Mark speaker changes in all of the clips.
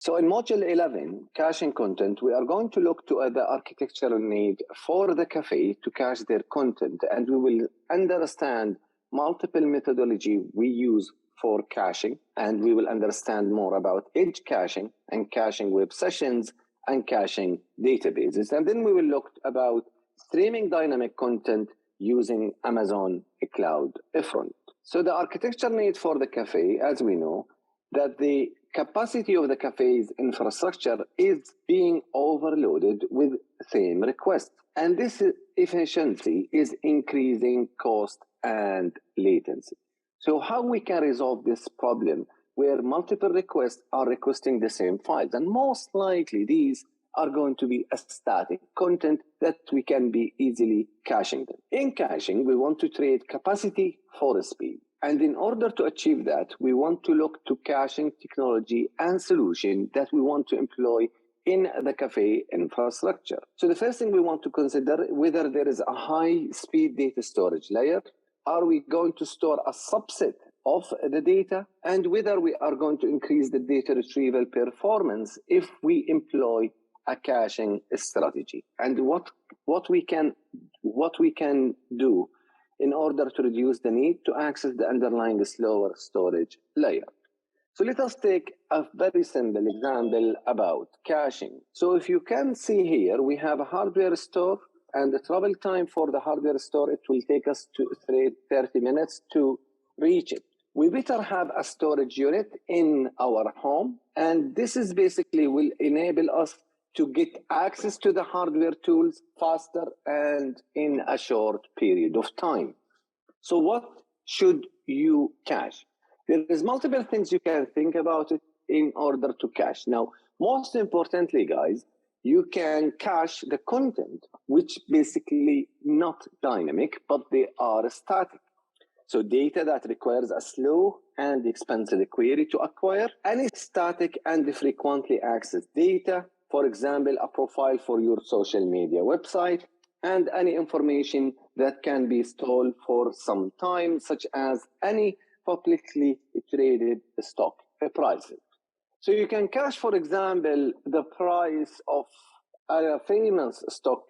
Speaker 1: So in module 11, caching content, we are going to look to the architectural need for the cafe to cache their content, and we will understand multiple methodology we use for caching, and we will understand more about edge caching and caching web sessions and caching databases. And then we will look about streaming dynamic content using Amazon CloudFront. So the architecture need for the cafe, as we know, that the capacity of the cafe's infrastructure is being overloaded with same requests. And this efficiency is increasing cost and latency. So how we can resolve this problem where multiple requests are requesting the same files? And most likely these are going to be a static content that we can be easily caching them. In caching, we want to trade capacity for speed. And in order to achieve that, we want to look to caching technology and solution that we want to employ in the cafe infrastructure. So the first thing we want to consider whether there is a high-speed data storage layer. Are we going to store a subset of the data? And whether we are going to increase the data retrieval performance if we employ a caching strategy. And what we can do in order to reduce the need to access the underlying slower storage layer. So let us take a very simple example about caching. So if you can see here, we have a hardware store, and the travel time for the hardware store, it will take us to 30 minutes to reach it. We better have a storage unit in our home, and this is basically will enable us to get access to the hardware tools faster and in a short period of time. So what should you cache? There is multiple things you can think about it in order to cache. Now, most importantly, guys, you can cache the content, which basically not dynamic, but they are static. So data that requires a slow and expensive query to acquire, any static and frequently accessed data, for example, a profile for your social media website, and any information that can be stored for some time, such as any publicly traded stock prices. So you can cache, for example, the price of a famous stock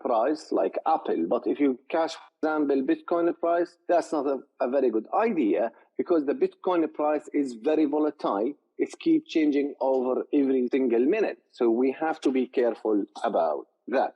Speaker 1: price like Apple, but if you cache, for example, Bitcoin price, that's not a very good idea because the Bitcoin price is very volatile. It keeps changing over every single minute. So we have to be careful about that.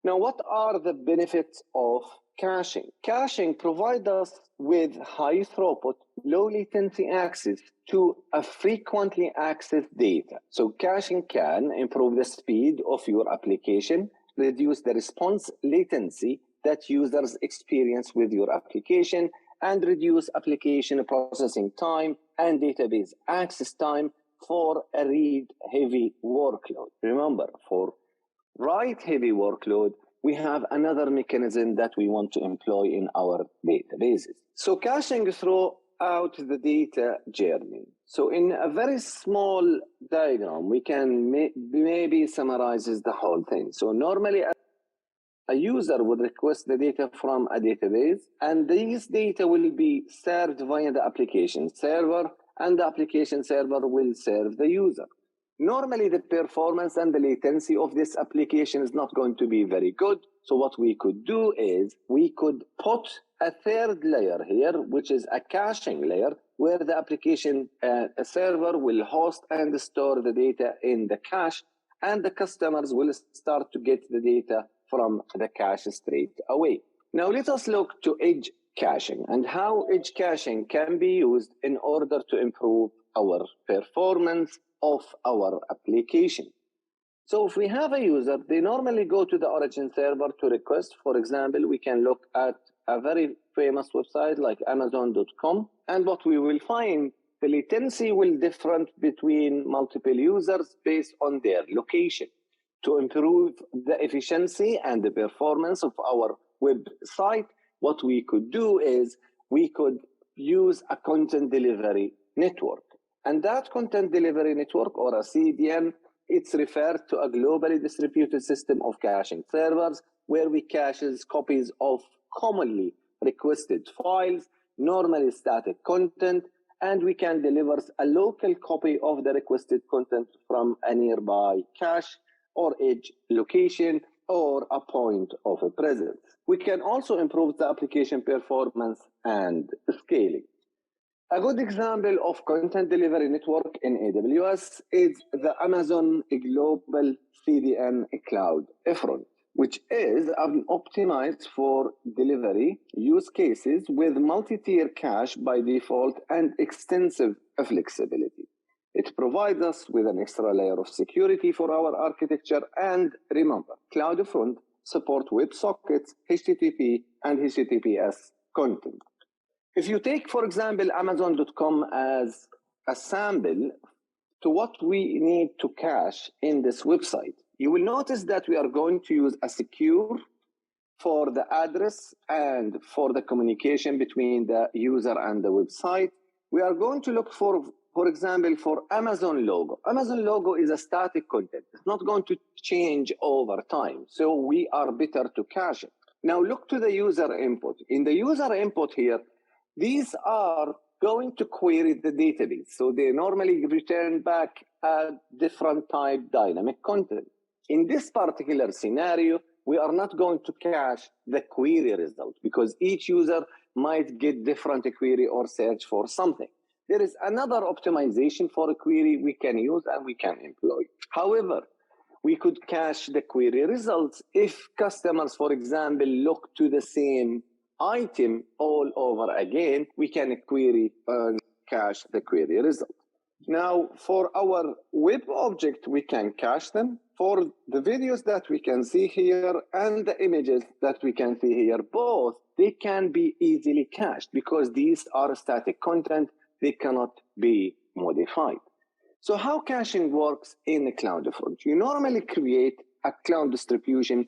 Speaker 1: Now, what are the benefits of caching? Caching provides us with high throughput, low latency access to a frequently accessed data. So caching can improve the speed of your application, reduce the response latency that users experience with your application, and reduce application processing time and database access time for a read-heavy workload. Remember, for write-heavy workload, we have another mechanism that we want to employ in our databases. So caching throughout the data journey. So in a very small diagram, we can maybe summarize the whole thing. So normally, a user would request the data from a database, and these data will be served via the application server, and the application server will serve the user. Normally, the performance and the latency of this application is not going to be very good. So what we could do is we could put a third layer here, which is a caching layer, where the application server will host and store the data in the cache, and the customers will start to get the data from the cache straight away. Now let us look to edge caching and how edge caching can be used in order to improve our performance of our application. So if we have a user, they normally go to the origin server to request. For example, we can look at a very famous website like Amazon.com, and what we will find, the latency will differ between multiple users based on their location. To improve the efficiency and the performance of our website, what we could do is we could use a content delivery network. And that content delivery network, or a CDN, it's referred to a globally distributed system of caching servers where we caches copies of commonly requested files, normally static content, and we can deliver a local copy of the requested content from a nearby cache or edge location or a point of presence. We can also improve the application performance and scaling. A good example of content delivery network in AWS is the Amazon Global CDN CloudFront, which is optimized for delivery use cases with multi-tier cache by default and extensive flexibility. It provides us with an extra layer of security for our architecture. And remember, CloudFront support WebSockets, HTTP, and HTTPS content. If you take, for example, Amazon.com as a sample to what we need to cache in this website, you will notice that we are going to use a secure for the address and for the communication between the user and the website. We are going to look for example, for Amazon logo. Amazon logo is a static content. It's not going to change over time. So we are better to cache it. Now look to the user input. In the user input here, these are going to query the database. So they normally return back a different type dynamic content. In this particular scenario, we are not going to cache the query result because each user might get different query or search for something. There is another optimization for a query we can use and we can employ. However, we could cache the query results if customers, for example, look to the same item all over again. We can query and cache the query result. Now, for our web object, we can cache them. For the videos that we can see here and the images that we can see here, both, they can be easily cached because these are static content. They cannot be modified. So how caching works in the CloudFront? You normally create a cloud distribution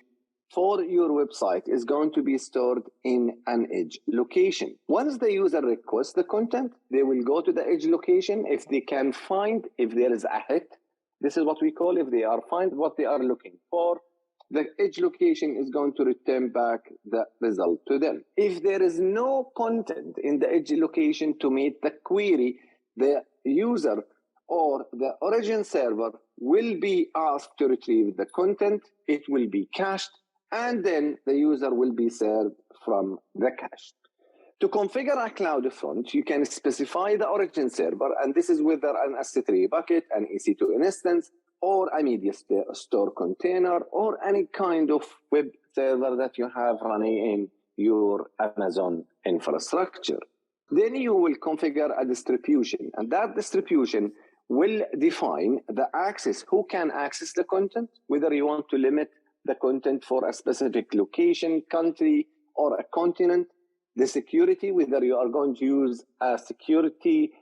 Speaker 1: for your website is going to be stored in an edge location. Once the user requests the content, they will go to the edge location. If they can find, if there is a hit, this is what we call if they are find what they are looking for, the edge location is going to return back the result to them. If there is no content in the edge location to meet the query, the user or the origin server will be asked to retrieve the content. It will be cached, and then the user will be served from the cache. To configure a CloudFront, you can specify the origin server, and this is whether an S3 bucket, an EC2 instance, or a media store container, or any kind of web server that you have running in your Amazon infrastructure. Then you will configure a distribution, and that distribution will define the access, who can access the content, whether you want to limit the content for a specific location, country, or a continent, the security, whether you are going to use a security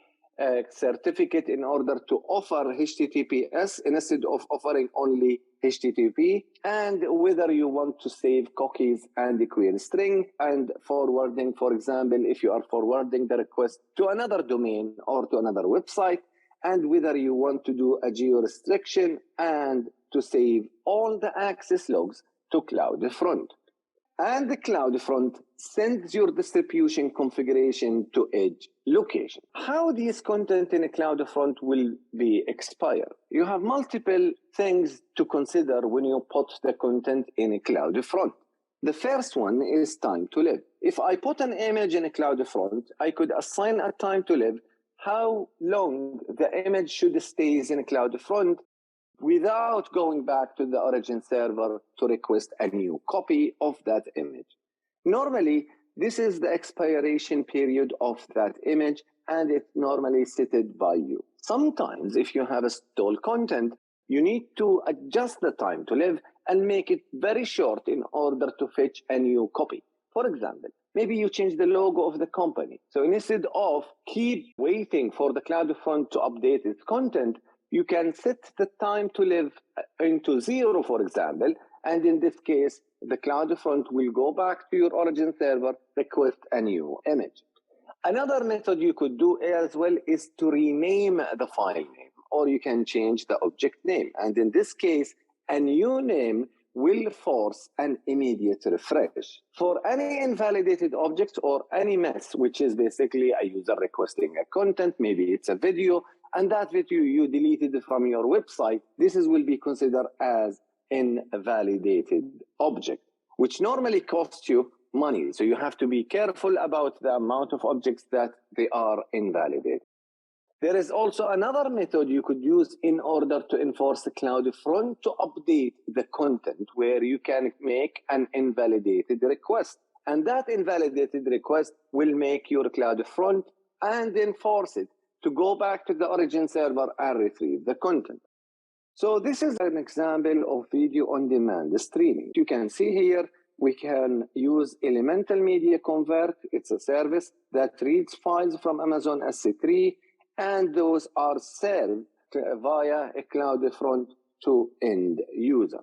Speaker 1: certificate in order to offer HTTPS instead of offering only HTTP, and whether you want to save cookies and the query string and forwarding, for example, if you are forwarding the request to another domain or to another website, and whether you want to do a geo restriction and to save all the access logs to CloudFront. And the CloudFront sends your distribution configuration to edge location. How these content in a CloudFront will be expired? You have multiple things to consider when you put the content in a CloudFront. The first one is time to live. If I put an image in a CloudFront, I could assign a time to live, how long the image should stay in a CloudFront without going back to the origin server to request a new copy of that image. Normally, this is the expiration period of that image, and it's normally set by you. Sometimes, if you have a stalled content, you need to adjust the time to live and make it very short in order to fetch a new copy. For example, maybe you change the logo of the company. So instead of keep waiting for the CloudFront to update its content, you can set the time to live into 0, for example, and in this case, the CloudFront will go back to your origin server, request a new image. Another method you could do as well is to rename the file name, or you can change the object name. And in this case, a new name will force an immediate refresh. For any invalidated object or any mess, which is basically a user requesting a content, maybe it's a video, and that video you deleted from your website, this will be considered as invalidated object, which normally costs you money. So you have to be careful about the amount of objects that they are invalidated. There is also another method you could use in order to enforce CloudFront to update the content, where you can make an invalidated request. And that invalidated request will make your CloudFront and enforce it to go back to the origin server and retrieve the content. So this is an example of video on demand streaming. You can see here, we can use Elemental Media Convert. It's a service that reads files from Amazon S3, and those are served via a CloudFront to end user.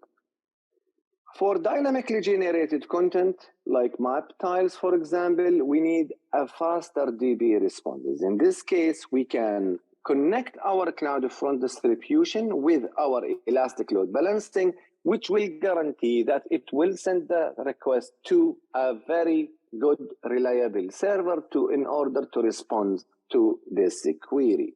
Speaker 1: For dynamically generated content, like map tiles, for example, we need a faster DB responses. In this case, we can connect our CloudFront distribution with our Elastic Load Balancing, which will guarantee that it will send the request to a very good, reliable server in order to respond to this query.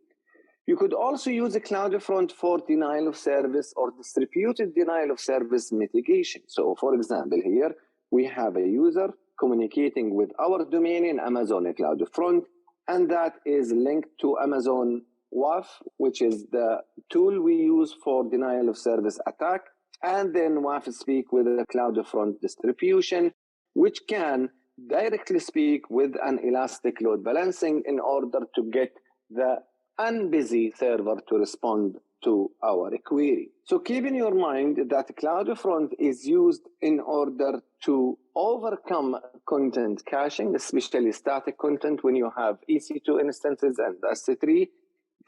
Speaker 1: You could also use a CloudFront for denial of service or distributed denial of service mitigation. So for example, here we have a user communicating with our domain in Amazon CloudFront, and that is linked to Amazon WAF, which is the tool we use for denial of service attack. And then WAF speak with a CloudFront distribution, which can directly speak with an Elastic Load Balancing in order to get the unbusy server to respond to our query. So keep in your mind that CloudFront is used in order to overcome content caching, especially static content when you have EC2 instances and S3.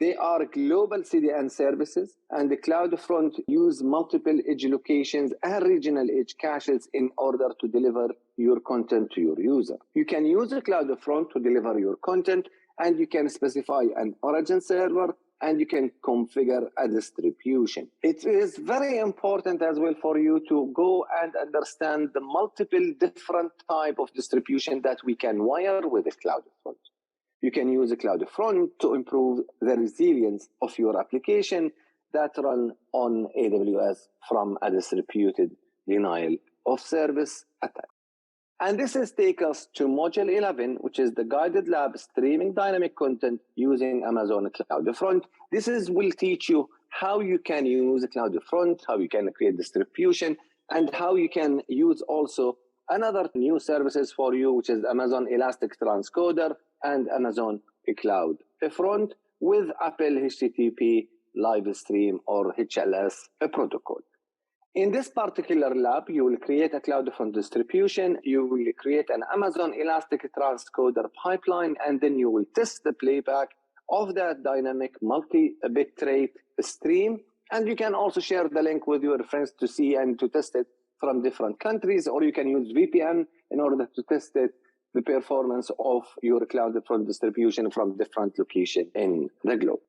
Speaker 1: They are global CDN services, and the CloudFront use multiple edge locations and regional edge caches in order to deliver your content to your user. You can use the CloudFront to deliver your content, and you can specify an origin server, and you can configure a distribution. It is very important as well for you to go and understand the multiple different type of distribution that we can wire with the CloudFront. You can use a CloudFront to improve the resilience of your application that run on AWS from a distributed denial of service attack. And this is take us to Module 11, which is the guided lab streaming dynamic content using Amazon CloudFront. Will teach you how you can use CloudFront, how you can create distribution, and how you can use also another new services for you, which is Amazon Elastic Transcoder and Amazon CloudFront with Apple HTTP live stream or HLS protocol. In this particular lab, you will create a CloudFront distribution, you will create an Amazon Elastic Transcoder pipeline, and then you will test the playback of that dynamic multi-bitrate stream. And you can also share the link with your friends to see and to test it from different countries, or you can use VPN in order to test it, the performance of your CloudFront distribution from different locations in the globe.